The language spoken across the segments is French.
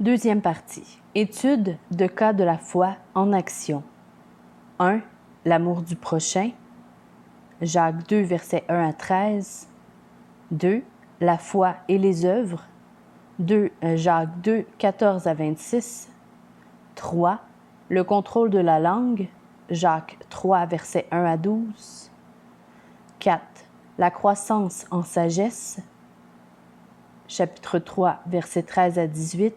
Deuxième partie. Étude de cas de la foi en action. 1. L'amour du prochain. Jacques 2, versets 1 à 13. 2. La foi et les œuvres. Jacques 2, 14 à 26. 3. Le contrôle de la langue. Jacques 3, versets 1 à 12. 4. La croissance en sagesse. Chapitre 3, versets 13 à 18.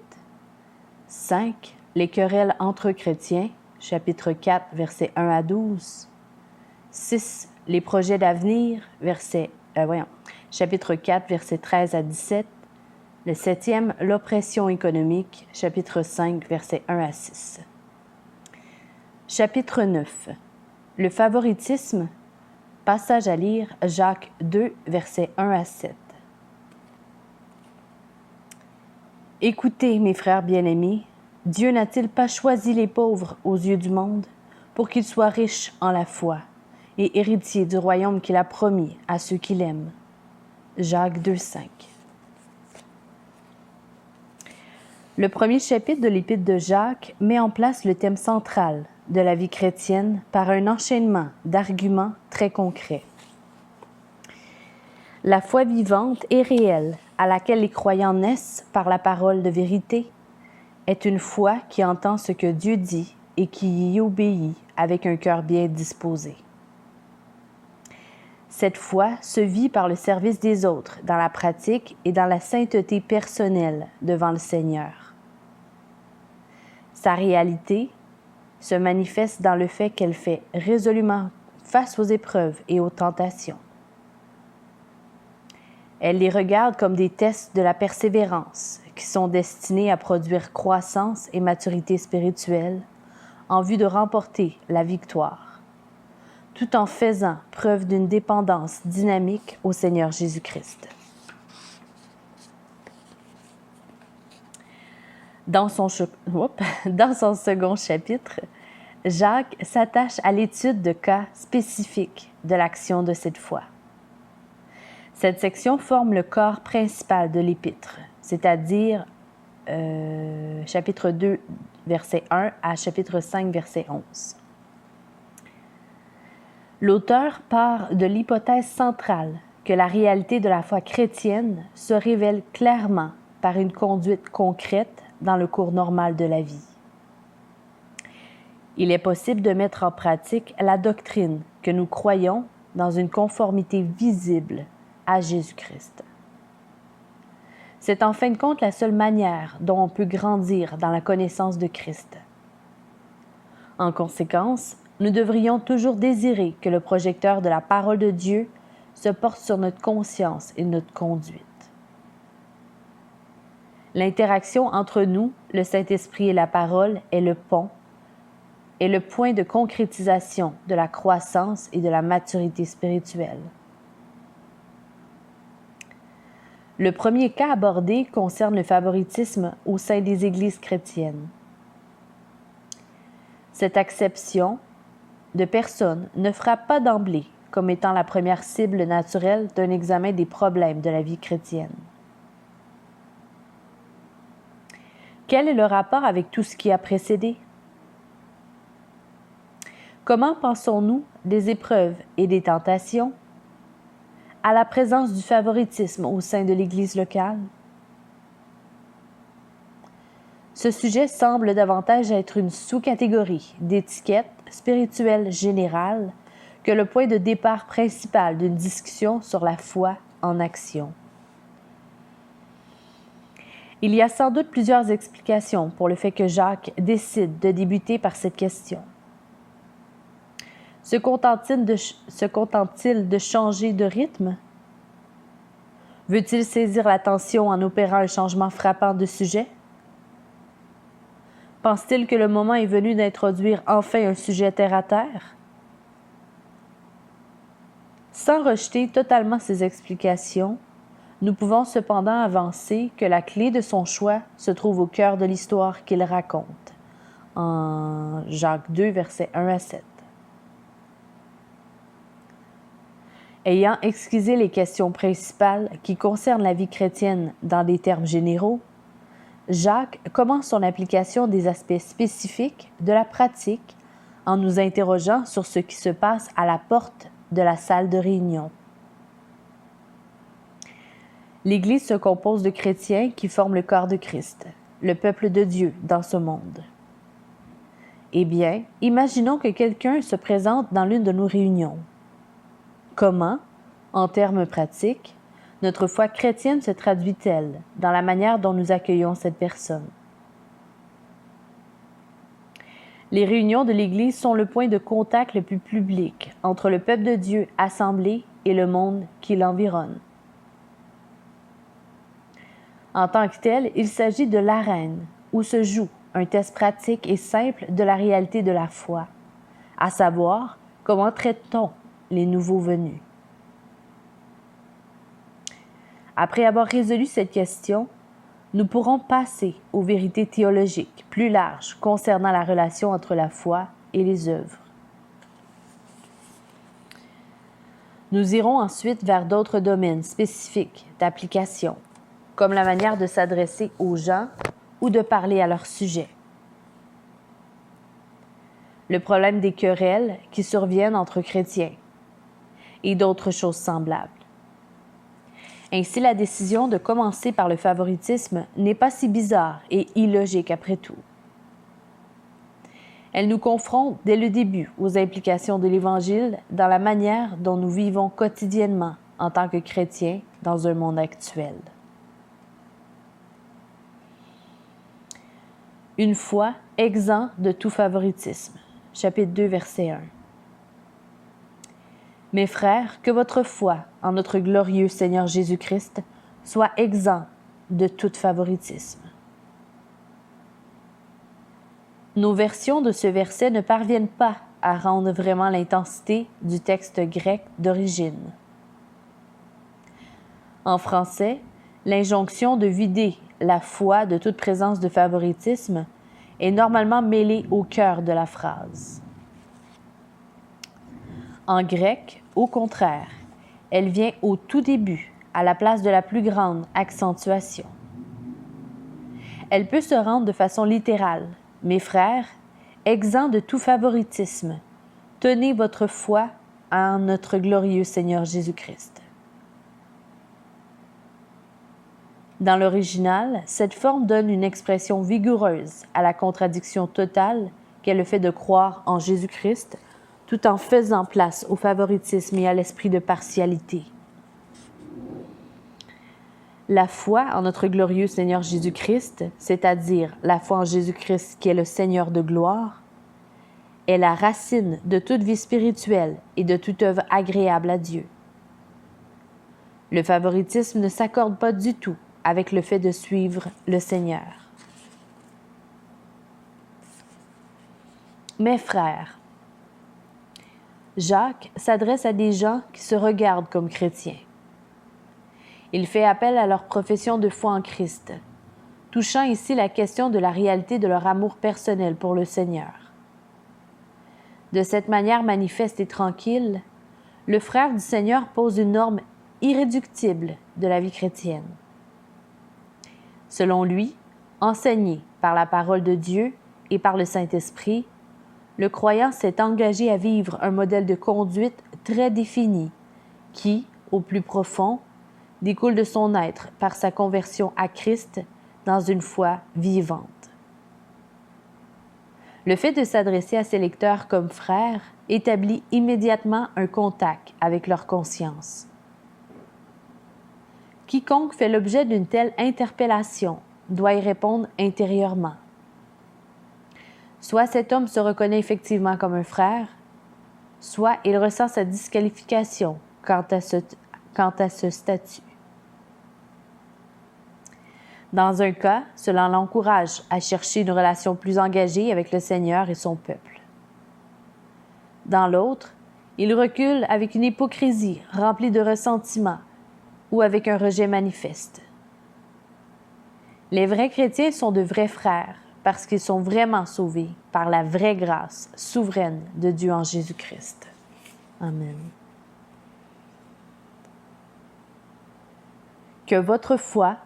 5. Les querelles entre chrétiens. Chapitre 4, versets 1 à 12. 6. Les projets d'avenir. Chapitre 4, versets 13 à 17. Le 7e, l'oppression économique. Chapitre 5, versets 1 à 6. Chapitre 9. Le favoritisme. Passage à lire, Jacques 2, versets 1 à 7. Écoutez, mes frères bien-aimés, Dieu n'a-t-il pas choisi les pauvres aux yeux du monde pour qu'ils soient riches en la foi et héritiers du royaume qu'il a promis à ceux qui l'aiment? Jacques 2, 5. Le premier chapitre de l'Épître de Jacques met en place le thème central de la vie chrétienne par un enchaînement d'arguments très concrets. La foi vivante et réelle à laquelle les croyants naissent par la parole de vérité est une foi qui entend ce que Dieu dit et qui y obéit avec un cœur bien disposé. Cette foi se vit par le service des autres dans la pratique et dans la sainteté personnelle devant le Seigneur. Sa réalité se manifeste dans le fait qu'elle fait résolument face aux épreuves et aux tentations. Elle les regarde comme des tests de la persévérance qui sont destinés à produire croissance et maturité spirituelle en vue de remporter la victoire, tout en faisant preuve d'une dépendance dynamique au Seigneur Jésus-Christ. Dans son second chapitre, Jacques s'attache à l'étude de cas spécifiques de l'action de cette foi. Cette section forme le corps principal de l'Épître, c'est-à-dire chapitre 2, verset 1 à chapitre 5, verset 11. L'auteur part de l'hypothèse centrale que la réalité de la foi chrétienne se révèle clairement par une conduite concrète dans le cours normal de la vie. Il est possible de mettre en pratique la doctrine que nous croyons dans une conformité visible à Jésus-Christ. C'est en fin de compte la seule manière dont on peut grandir dans la connaissance de Christ. En conséquence, nous devrions toujours désirer que le projecteur de la parole de Dieu se porte sur notre conscience et notre conduite. L'interaction entre nous, le Saint-Esprit et la parole est le pont, est le point de concrétisation de la croissance et de la maturité spirituelle. Le premier cas abordé concerne le favoritisme au sein des églises chrétiennes. Cette acception de personne ne frappe pas d'emblée comme étant la première cible naturelle d'un examen des problèmes de la vie chrétienne. Quel est le rapport avec tout ce qui a précédé? Comment pensons-nous des épreuves et des tentations à la présence du favoritisme au sein de l'Église locale? Ce sujet semble davantage être une sous-catégorie d'étiquette spirituelle générale que le point de départ principal d'une discussion sur la foi en action. Il y a sans doute plusieurs explications pour le fait que Jacques décide de débuter par cette question. Se contente-t-il de changer de rythme? Veut-il saisir l'attention en opérant un changement frappant de sujet? Pense-t-il que le moment est venu d'introduire enfin un sujet terre-à-terre? Sans rejeter totalement ces explications, nous pouvons cependant avancer que la clé de son choix se trouve au cœur de l'histoire qu'il raconte, en Jacques 2, versets 1 à 7. Ayant exquisé les questions principales qui concernent la vie chrétienne dans des termes généraux, Jacques commence son application des aspects spécifiques de la pratique en nous interrogeant sur ce qui se passe à la porte de la salle de réunion. L'Église se compose de chrétiens qui forment le corps de Christ, le peuple de Dieu dans ce monde. Eh bien, imaginons que quelqu'un se présente dans l'une de nos réunions. Comment, en termes pratiques, notre foi chrétienne se traduit-elle dans la manière dont nous accueillons cette personne? Les réunions de l'Église sont le point de contact le plus public entre le peuple de Dieu assemblé et le monde qui l'environne. En tant que tel, il s'agit de l'arène où se joue un test pratique et simple de la réalité de la foi, à savoir comment traite-t-on les nouveaux venus. Après avoir résolu cette question, nous pourrons passer aux vérités théologiques plus larges concernant la relation entre la foi et les œuvres. Nous irons ensuite vers d'autres domaines spécifiques d'application, comme la manière de s'adresser aux gens ou de parler à leur sujet. Le problème des querelles qui surviennent entre chrétiens et d'autres choses semblables. Ainsi, la décision de commencer par le favoritisme n'est pas si bizarre et illogique après tout. Elle nous confronte dès le début aux implications de l'Évangile dans la manière dont nous vivons quotidiennement en tant que chrétiens dans un monde actuel. Une foi exempt de tout favoritisme. Chapitre 2, verset 1. Mes frères, que votre foi en notre glorieux Seigneur Jésus-Christ soit exempt de tout favoritisme. Nos versions de ce verset ne parviennent pas à rendre vraiment l'intensité du texte grec d'origine. En français, l'injonction de vider la foi de toute présence de favoritisme est normalement mêlée au cœur de la phrase. En grec, au contraire, elle vient au tout début, à la place de la plus grande accentuation. Elle peut se rendre de façon littérale. Mes frères, exempts de tout favoritisme, tenez votre foi en notre glorieux Seigneur Jésus-Christ. Dans l'original, cette forme donne une expression vigoureuse à la contradiction totale qu'est le fait de croire en Jésus-Christ tout en faisant place au favoritisme et à l'esprit de partialité. La foi en notre glorieux Seigneur Jésus-Christ, c'est-à-dire la foi en Jésus-Christ qui est le Seigneur de gloire, est la racine de toute vie spirituelle et de toute œuvre agréable à Dieu. Le favoritisme ne s'accorde pas du tout avec le fait de suivre le Seigneur. Mes frères, Jacques s'adresse à des gens qui se regardent comme chrétiens. Il fait appel à leur profession de foi en Christ, touchant ici la question de la réalité de leur amour personnel pour le Seigneur. De cette manière manifeste et tranquille, le frère du Seigneur pose une norme irréductible de la vie chrétienne. Selon lui, enseigné par la parole de Dieu et par le Saint-Esprit, le croyant s'est engagé à vivre un modèle de conduite très défini qui, au plus profond, découle de son être par sa conversion à Christ dans une foi vivante. Le fait de s'adresser à ses lecteurs comme frères établit immédiatement un contact avec leur conscience. Quiconque fait l'objet d'une telle interpellation doit y répondre intérieurement. Soit cet homme se reconnaît effectivement comme un frère, soit il ressent sa disqualification quant à ce statut. Dans un cas, cela l'encourage à chercher une relation plus engagée avec le Seigneur et son peuple. Dans l'autre, il recule avec une hypocrisie remplie de ressentiment ou avec un rejet manifeste. Les vrais chrétiens sont de vrais frères parce qu'ils sont vraiment sauvés par la vraie grâce souveraine de Dieu en Jésus-Christ. Amen. Que votre foi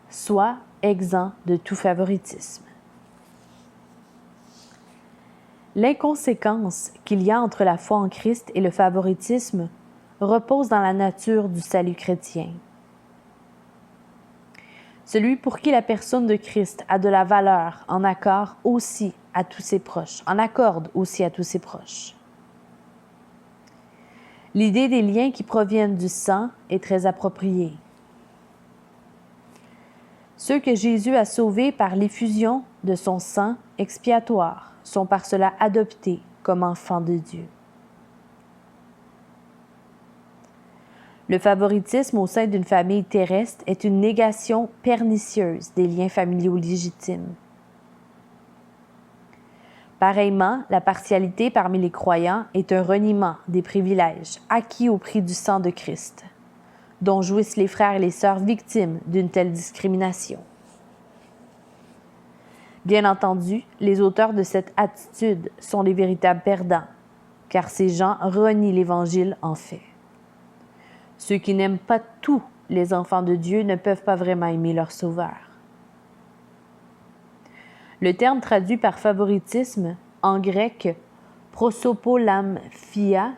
soit exempt de tout favoritisme. L'inconséquence qu'il y a entre la foi en Christ et le favoritisme repose dans la nature du salut chrétien. Celui pour qui la personne de Christ a de la valeur en accorde aussi à tous ses proches. L'idée des liens qui proviennent du sang est très appropriée. Ceux que Jésus a sauvés par l'effusion de son sang expiatoire sont par cela adoptés comme enfants de Dieu. Le favoritisme au sein d'une famille terrestre est une négation pernicieuse des liens familiaux légitimes. Pareillement, la partialité parmi les croyants est un reniement des privilèges acquis au prix du sang de Christ, dont jouissent les frères et les sœurs victimes d'une telle discrimination. Bien entendu, les auteurs de cette attitude sont les véritables perdants, car ces gens renient l'Évangile en fait. Ceux qui n'aiment pas tous les enfants de Dieu ne peuvent pas vraiment aimer leur Sauveur. Le terme traduit par favoritisme, en grec prosopolamphia,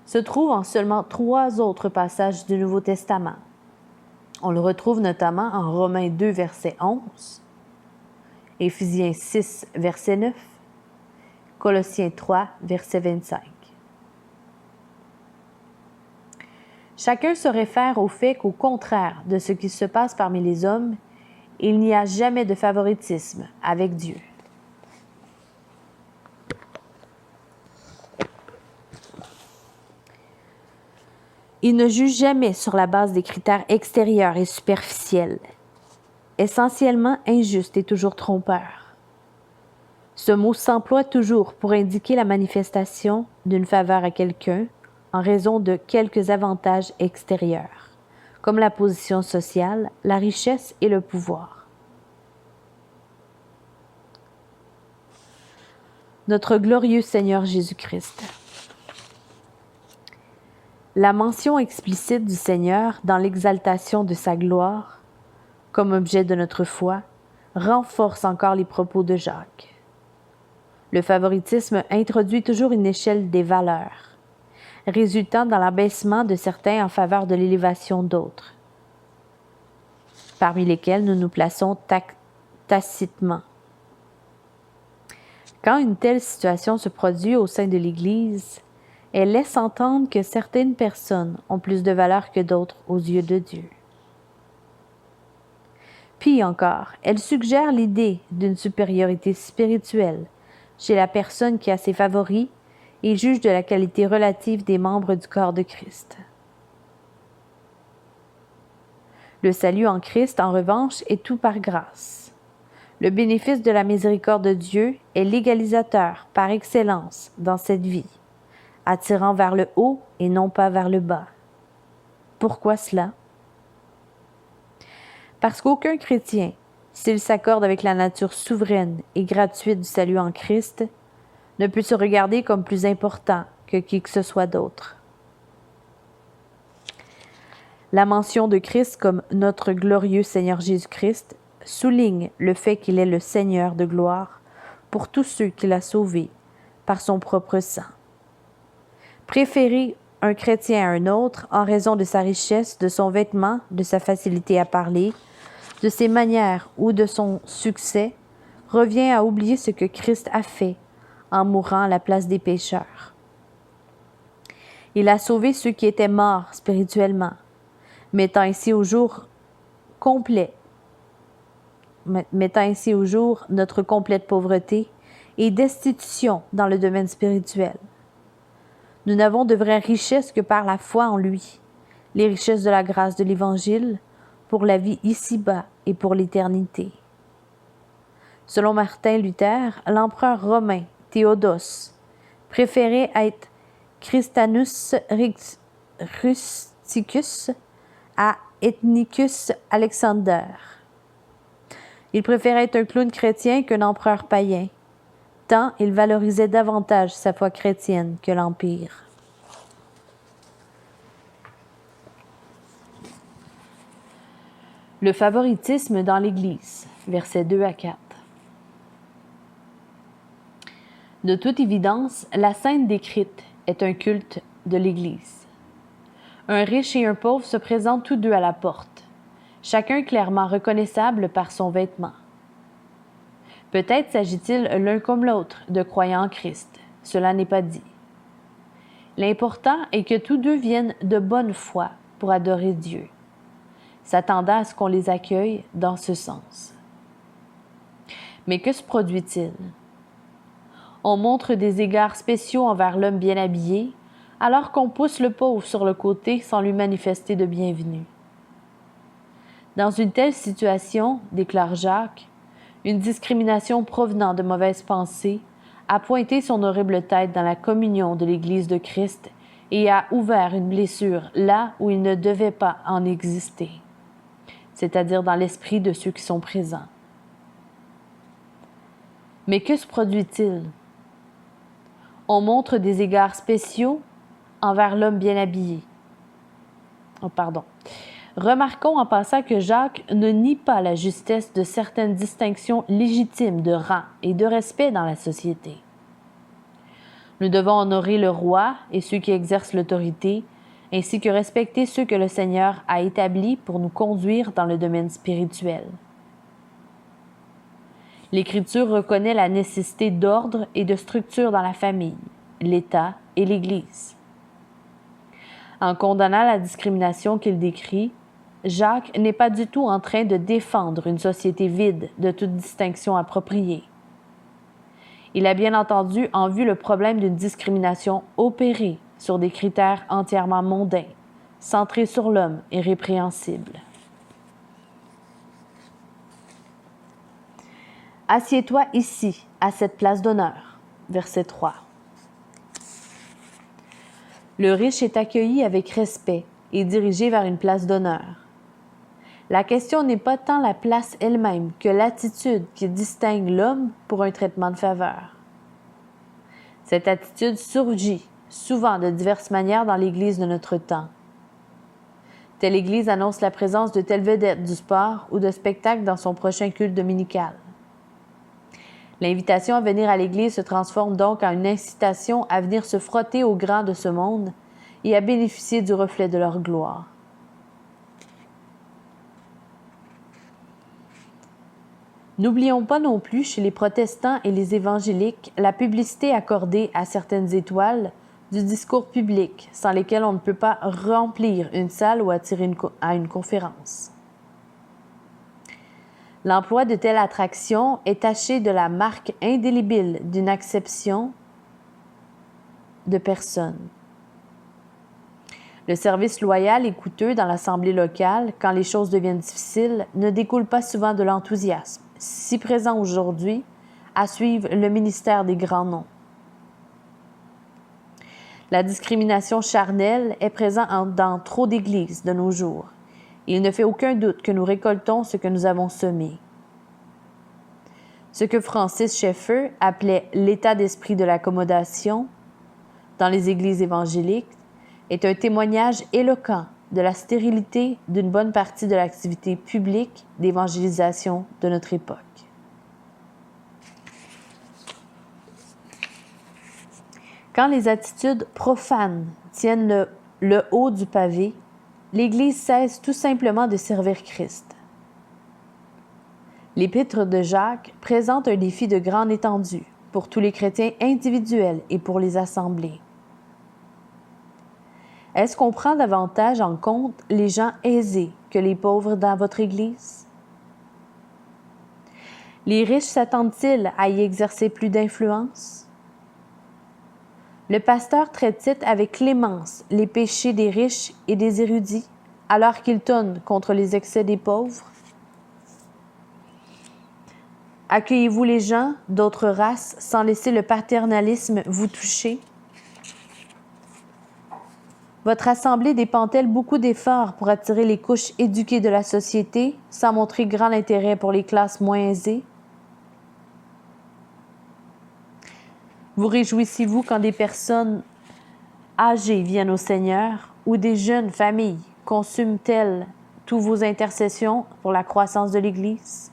se trouve en seulement 3 autres passages du Nouveau Testament. On le retrouve notamment en Romains 2, verset 11, Éphésiens 6, verset 9, Colossiens 3, verset 25. Chacun se réfère au fait qu'au contraire de ce qui se passe parmi les hommes, il n'y a jamais de favoritisme avec Dieu. Il ne juge jamais sur la base des critères extérieurs et superficiels, essentiellement injustes et toujours trompeurs. Ce mot s'emploie toujours pour indiquer la manifestation d'une faveur à quelqu'un en raison de quelques avantages extérieurs, comme la position sociale, la richesse et le pouvoir. Notre glorieux Seigneur Jésus-Christ. La mention explicite du Seigneur dans l'exaltation de sa gloire, comme objet de notre foi, renforce encore les propos de Jacques. Le favoritisme introduit toujours une échelle des valeurs, résultant dans l'abaissement de certains en faveur de l'élévation d'autres, parmi lesquels nous nous plaçons tacitement. Quand une telle situation se produit au sein de l'Église, elle laisse entendre que certaines personnes ont plus de valeur que d'autres aux yeux de Dieu. Puis encore, elle suggère l'idée d'une supériorité spirituelle chez la personne qui a ses favoris et juge de la qualité relative des membres du corps de Christ. Le salut en Christ, en revanche, est tout par grâce. Le bénéfice de la miséricorde de Dieu est l'égalisateur par excellence dans cette vie, attirant vers le haut et non pas vers le bas. Pourquoi cela? Parce qu'aucun chrétien, s'il s'accorde avec la nature souveraine et gratuite du salut en Christ, ne peut se regarder comme plus important que qui que ce soit d'autre. La mention de Christ comme notre glorieux Seigneur Jésus-Christ souligne le fait qu'il est le Seigneur de gloire pour tous ceux qu'il a sauvés par son propre sang. Préférer un chrétien à un autre en raison de sa richesse, de son vêtement, de sa facilité à parler, de ses manières ou de son succès revient à oublier ce que Christ a fait en mourant à la place des pécheurs. Il a sauvé ceux qui étaient morts spirituellement, mettant ainsi au jour notre complète pauvreté et destitution dans le domaine spirituel. Nous n'avons de vraies richesses que par la foi en lui, les richesses de la grâce de l'Évangile pour la vie ici-bas et pour l'éternité. Selon Martin Luther, l'empereur romain Théodose préférait être Christanus Rusticus à Ethnicus Alexander. Il préférait être un clown chrétien qu'un empereur païen, tant il valorisait davantage sa foi chrétienne que l'Empire. Le favoritisme dans l'Église, versets 2 à 4. De toute évidence, la scène décrite est un culte de l'Église. Un riche et un pauvre se présentent tous deux à la porte, chacun clairement reconnaissable par son vêtement. Peut-être s'agit-il l'un comme l'autre de croyants en Christ. Cela n'est pas dit. L'important est que tous deux viennent de bonne foi pour adorer Dieu, s'attendant à ce qu'on les accueille dans ce sens. Mais que se produit-il? On montre des égards spéciaux envers l'homme bien habillé, alors qu'on pousse le pauvre sur le côté sans lui manifester de bienvenue. Dans une telle situation, déclare Jacques, une discrimination provenant de mauvaises pensées a pointé son horrible tête dans la communion de l'Église de Christ et a ouvert une blessure là où il ne devait pas en exister, c'est-à-dire dans l'esprit de ceux qui sont présents. Mais que se produit-il? On montre des égards spéciaux envers l'homme bien habillé. Remarquons en passant que Jacques ne nie pas la justesse de certaines distinctions légitimes de rang et de respect dans la société. Nous devons honorer le roi et ceux qui exercent l'autorité, ainsi que respecter ceux que le Seigneur a établis pour nous conduire dans le domaine spirituel. L'Écriture reconnaît la nécessité d'ordre et de structure dans la famille, l'État et l'Église. En condamnant la discrimination qu'il décrit, Jacques n'est pas du tout en train de défendre une société vide de toute distinction appropriée. Il a bien entendu en vue le problème d'une discrimination opérée sur des critères entièrement mondains, centrés sur l'homme et répréhensibles. Assieds-toi ici, à cette place d'honneur. Verset 3. Le riche est accueilli avec respect et dirigé vers une place d'honneur. La question n'est pas tant la place elle-même que l'attitude qui distingue l'homme pour un traitement de faveur. Cette attitude surgit souvent de diverses manières dans l'Église de notre temps. Telle Église annonce la présence de telle vedette du sport ou de spectacle dans son prochain culte dominical. L'invitation à venir à l'Église se transforme donc en une incitation à venir se frotter aux grands de ce monde et à bénéficier du reflet de leur gloire. N'oublions pas non plus chez les protestants et les évangéliques la publicité accordée à certaines étoiles du discours public sans lesquelles on ne peut pas remplir une salle ou attirer à une conférence. L'emploi de telles attractions est taché de la marque indélébile d'une acception de personne. Le service loyal et coûteux dans l'assemblée locale, quand les choses deviennent difficiles, ne découle pas souvent de l'enthousiasme, si présent aujourd'hui, à suivre le ministère des grands noms. La discrimination charnelle est présente dans trop d'églises de nos jours. Il ne fait aucun doute que nous récoltons ce que nous avons semé. Ce que Francis Schaeffer appelait l'état d'esprit de l'accommodation dans les églises évangéliques est un témoignage éloquent de la stérilité d'une bonne partie de l'activité publique d'évangélisation de notre époque. Quand les attitudes profanes tiennent le haut du pavé, l'Église cesse tout simplement de servir Christ. L'Épître de Jacques présente un défi de grande étendue pour tous les chrétiens individuels et pour les assemblées. Est-ce qu'on prend davantage en compte les gens aisés que les pauvres dans votre Église? Les riches s'attendent-ils à y exercer plus d'influence? Le pasteur traite-t-il avec clémence les péchés des riches et des érudits, alors qu'il tonne contre les excès des pauvres? Accueillez-vous les gens d'autres races sans laisser le paternalisme vous toucher? Votre assemblée dépend-elle beaucoup d'efforts pour attirer les couches éduquées de la société sans montrer grand intérêt pour les classes moins aisées? Vous réjouissez-vous quand des personnes âgées viennent au Seigneur ou des jeunes familles consument-elles toutes vos intercessions pour la croissance de l'Église?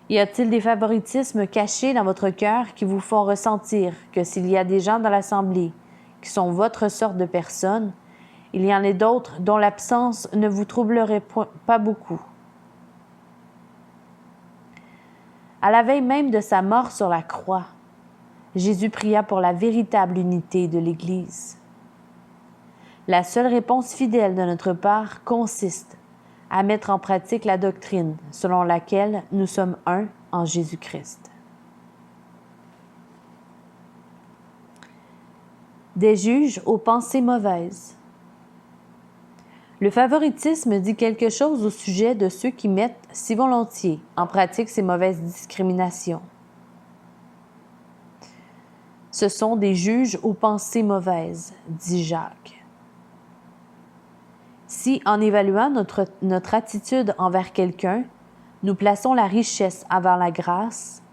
Y a-t-il des favoritismes cachés dans votre cœur qui vous font ressentir que s'il y a des gens dans l'Assemblée qui sont votre sorte de personnes, il y en a d'autres dont l'absence ne vous troublerait pas beaucoup? À la veille même de sa mort sur la croix, Jésus pria pour la véritable unité de l'Église. La seule réponse fidèle de notre part consiste à mettre en pratique la doctrine selon laquelle nous sommes un en Jésus-Christ. Des juges aux pensées mauvaises. Le favoritisme dit quelque chose au sujet de ceux qui mettent si volontiers en pratique ces mauvaises discriminations. Ce sont des juges aux pensées mauvaises, dit Jacques. Si, en évaluant notre attitude envers quelqu'un, nous plaçons la richesse avant la grâce,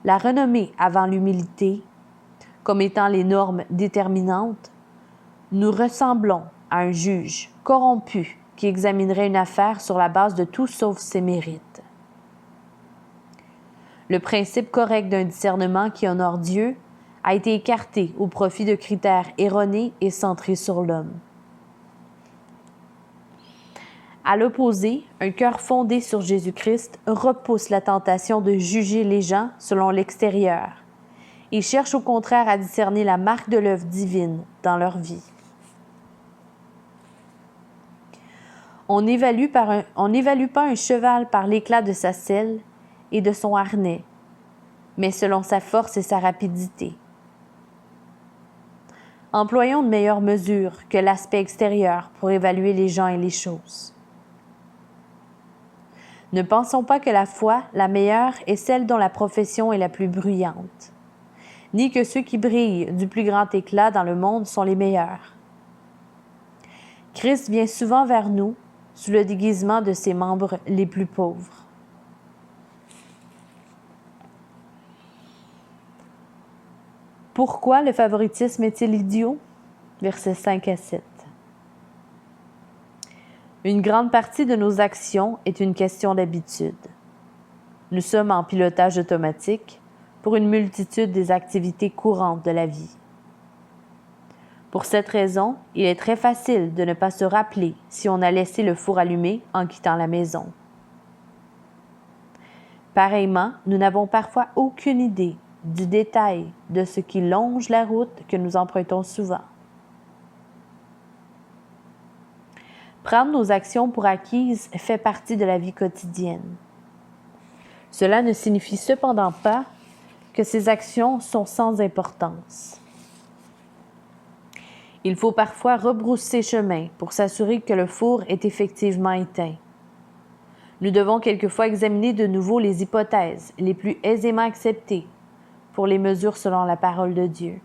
la renommée avant l'humilité, comme étant les normes déterminantes, nous ressemblons à un juge corrompu qui examinerait une affaire sur la base de tout sauf ses mérites. Le principe correct d'un discernement qui honore Dieu a été écarté au profit de critères erronés et centrés sur l'homme. À l'opposé, un cœur fondé sur Jésus-Christ repousse la tentation de juger les gens selon l'extérieur et cherche au contraire à discerner la marque de l'œuvre divine dans leur vie. On n'évalue pas un cheval par l'éclat de sa selle et de son harnais, mais selon sa force et sa rapidité. Employons de meilleures mesures que l'aspect extérieur pour évaluer les gens et les choses. Ne pensons pas que la foi, la meilleure, est celle dont la profession est la plus bruyante, ni que ceux qui brillent du plus grand éclat dans le monde sont les meilleurs. Christ vient souvent vers nous sous le déguisement de ses membres les plus pauvres. Pourquoi le favoritisme est-il idiot? Versets 5 à 7. Une grande partie de nos actions est une question d'habitude. Nous sommes en pilotage automatique pour une multitude des activités courantes de la vie. Pour cette raison, il est très facile de ne pas se rappeler si on a laissé le four allumé en quittant la maison. Pareillement, nous n'avons parfois aucune idée du détail de ce qui longe la route que nous empruntons souvent. Prendre nos actions pour acquises fait partie de la vie quotidienne. Cela ne signifie cependant pas que ces actions sont sans importance. Il faut parfois rebrousser chemin pour s'assurer que le four est effectivement éteint. Nous devons quelquefois examiner de nouveau les hypothèses les plus aisément acceptées pour les mesures selon la parole de Dieu.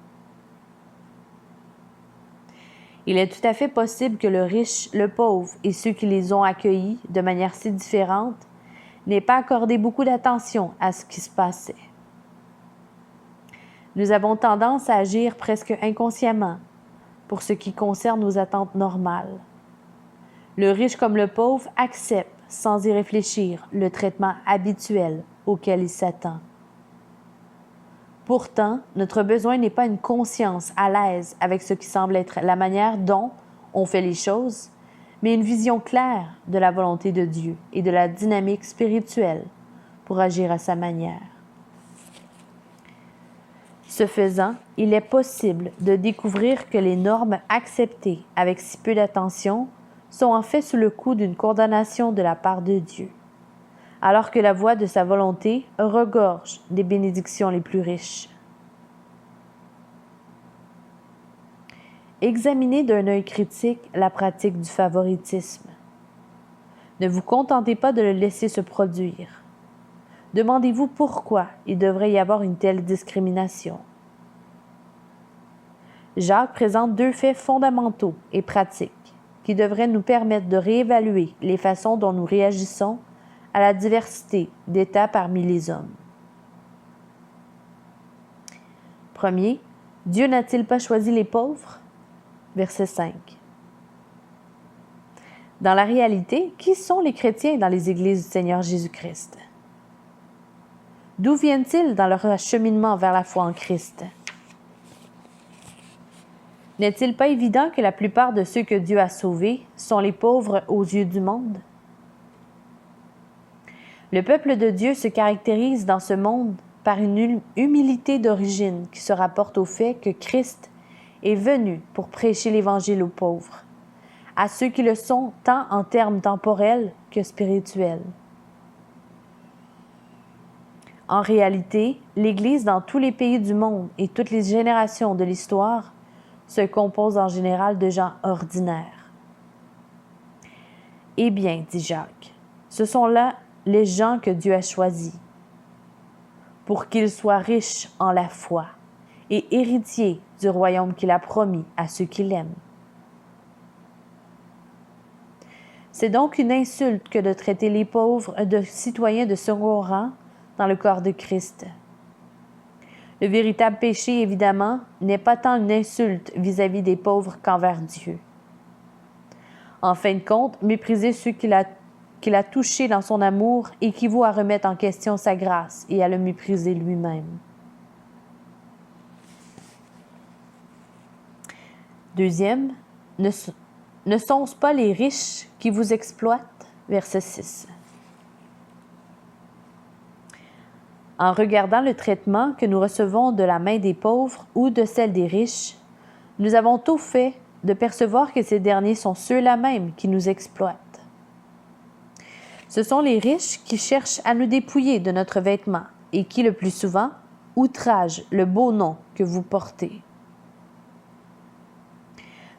Il est tout à fait possible que le riche, le pauvre et ceux qui les ont accueillis de manière si différente n'aient pas accordé beaucoup d'attention à ce qui se passait. Nous avons tendance à agir presque inconsciemment pour ce qui concerne nos attentes normales. Le riche comme le pauvre accepte, sans y réfléchir, le traitement habituel auquel il s'attend. Pourtant, notre besoin n'est pas une conscience à l'aise avec ce qui semble être la manière dont on fait les choses, mais une vision claire de la volonté de Dieu et de la dynamique spirituelle pour agir à sa manière. Ce faisant, il est possible de découvrir que les normes acceptées avec si peu d'attention sont en fait sous le coup d'une condamnation de la part de Dieu, alors que la voie de sa volonté regorge des bénédictions les plus riches. Examinez d'un œil critique la pratique du favoritisme. Ne vous contentez pas de le laisser se produire. Demandez-vous pourquoi il devrait y avoir une telle discrimination. Jacques présente deux faits fondamentaux et pratiques qui devraient nous permettre de réévaluer les façons dont nous réagissons à la diversité d'États parmi les hommes. Premier, Dieu n'a-t-il pas choisi les pauvres? Verset 5. Dans la réalité, qui sont les chrétiens dans les églises du Seigneur Jésus-Christ? D'où viennent-ils dans leur acheminement vers la foi en Christ? N'est-il pas évident que la plupart de ceux que Dieu a sauvés sont les pauvres aux yeux du monde? Le peuple de Dieu se caractérise dans ce monde par une humilité d'origine qui se rapporte au fait que Christ est venu pour prêcher l'Évangile aux pauvres, à ceux qui le sont tant en termes temporels que spirituels. En réalité, l'Église dans tous les pays du monde et toutes les générations de l'histoire se compose en général de gens ordinaires. Eh bien, dit Jacques, ce sont là les gens que Dieu a choisis, pour qu'ils soient riches en la foi et héritiers du royaume qu'il a promis à ceux qui l'aiment. C'est donc une insulte que de traiter les pauvres de citoyens de second rang dans le corps de Christ. Le véritable péché, évidemment, n'est pas tant une insulte vis-à-vis des pauvres qu'envers Dieu. En fin de compte, mépriser ceux qu'il a touchés dans son amour équivaut à remettre en question sa grâce et à le mépriser lui-même. Deuxième, ne sont-ce pas les riches qui vous exploitent? Verset 6. En regardant le traitement que nous recevons de la main des pauvres ou de celle des riches, nous avons tout fait de percevoir que ces derniers sont ceux-là même qui nous exploitent. Ce sont les riches qui cherchent à nous dépouiller de notre vêtement et qui, le plus souvent, outragent le beau nom que vous portez.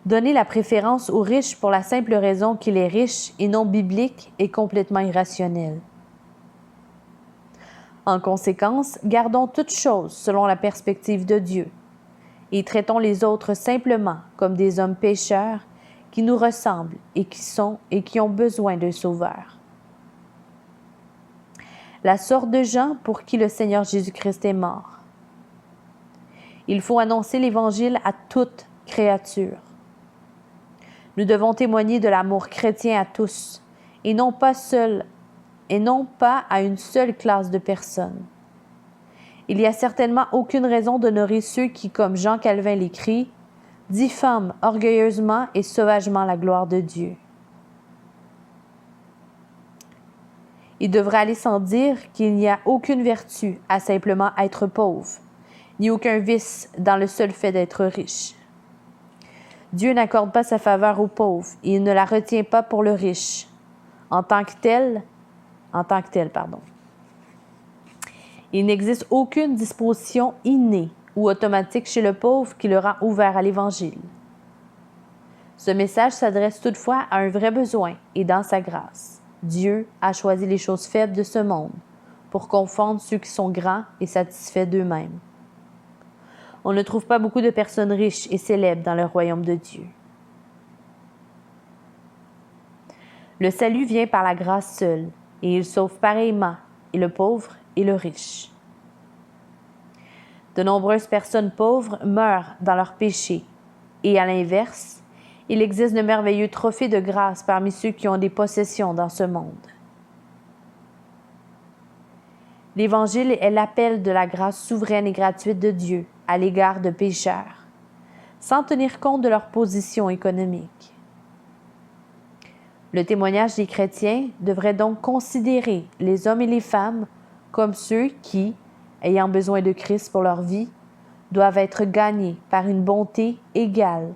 Donner la préférence aux riches pour la simple raison qu'il est riche et non biblique est complètement irrationnel. En conséquence, gardons toutes choses selon la perspective de Dieu et traitons les autres simplement comme des hommes pécheurs qui nous ressemblent et qui ont besoin d'un sauveur. La sorte de gens pour qui le Seigneur Jésus-Christ est mort. Il faut annoncer l'Évangile à toute créature. Nous devons témoigner de l'amour chrétien à tous et non pas à une seule classe de personnes. Il n'y a certainement aucune raison d'honorer ceux qui, comme Jean Calvin l'écrit, diffament orgueilleusement et sauvagement la gloire de Dieu. Il devrait aller sans dire qu'il n'y a aucune vertu à simplement être pauvre, ni aucun vice dans le seul fait d'être riche. Dieu n'accorde pas sa faveur aux pauvres et il ne la retient pas pour le riche. En tant que tel. Il n'existe aucune disposition innée ou automatique chez le pauvre qui le rend ouvert à l'Évangile. Ce message s'adresse toutefois à un vrai besoin et dans sa grâce. Dieu a choisi les choses faibles de ce monde pour confondre ceux qui sont grands et satisfaits d'eux-mêmes. On ne trouve pas beaucoup de personnes riches et célèbres dans le royaume de Dieu. Le salut vient par la grâce seule, et il sauve pareillement et le pauvre et le riche. De nombreuses personnes pauvres meurent dans leurs péchés, et à l'inverse, il existe de merveilleux trophées de grâce parmi ceux qui ont des possessions dans ce monde. L'Évangile est l'appel de la grâce souveraine et gratuite de Dieu à l'égard de pécheurs, sans tenir compte de leur position économique. Le témoignage des chrétiens devrait donc considérer les hommes et les femmes comme ceux qui, ayant besoin de Christ pour leur vie, doivent être gagnés par une bonté égale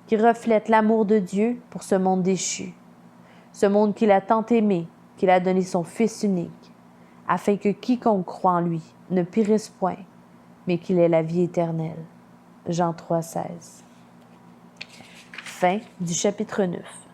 qui reflète l'amour de Dieu pour ce monde déchu, ce monde qu'il a tant aimé, qu'il a donné son Fils unique, afin que quiconque croit en lui ne périsse point, mais qu'il ait la vie éternelle. Jean 3,16. Fin du chapitre 9.